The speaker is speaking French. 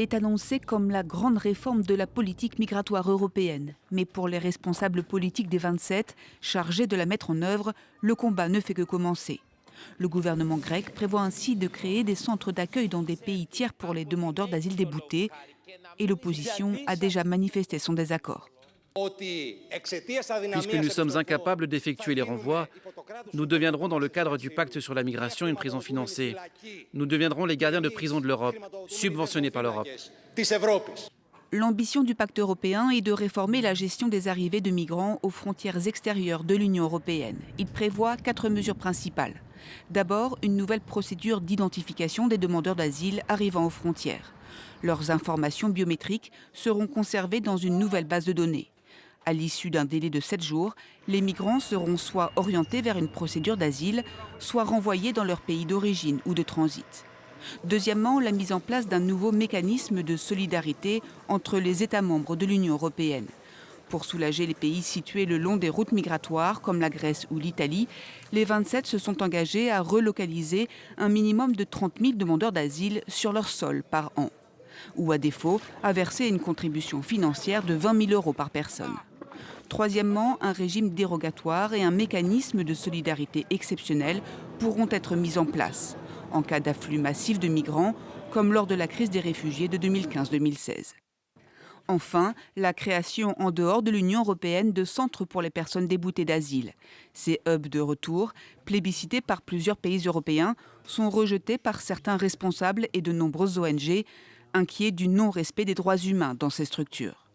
est annoncée comme la grande réforme de la politique migratoire européenne. Mais pour les responsables politiques des 27, chargés de la mettre en œuvre, le combat ne fait que commencer. Le gouvernement grec prévoit ainsi de créer des centres d'accueil dans des pays tiers pour les demandeurs d'asile déboutés. Et l'opposition a déjà manifesté son désaccord. Puisque nous sommes incapables d'effectuer les renvois, nous deviendrons dans le cadre du pacte sur la migration une prison financée. Nous deviendrons les gardiens de prison de l'Europe, subventionnés par l'Europe. L'ambition du pacte européen est de réformer la gestion des arrivées de migrants aux frontières extérieures de l'Union européenne. Il prévoit 4 mesures principales. D'abord, une nouvelle procédure d'identification des demandeurs d'asile arrivant aux frontières. Leurs informations biométriques seront conservées dans une nouvelle base de données. À l'issue d'un délai de 7 jours, les migrants seront soit orientés vers une procédure d'asile, soit renvoyés dans leur pays d'origine ou de transit. Deuxièmement, la mise en place d'un nouveau mécanisme de solidarité entre les États membres de l'Union européenne. Pour soulager les pays situés le long des routes migratoires, comme la Grèce ou l'Italie, les 27 se sont engagés à relocaliser un minimum de 30 000 demandeurs d'asile sur leur sol par an. Ou à défaut, à verser une contribution financière de 20 000 € par personne. Troisièmement, un régime dérogatoire et un mécanisme de solidarité exceptionnel pourront être mis en place en cas d'afflux massif de migrants, comme lors de la crise des réfugiés de 2015-2016. Enfin, la création en dehors de l'Union européenne de centres pour les personnes déboutées d'asile. Ces hubs de retour, plébiscités par plusieurs pays européens, sont rejetés par certains responsables et de nombreuses ONG, inquiets du non-respect des droits humains dans ces structures.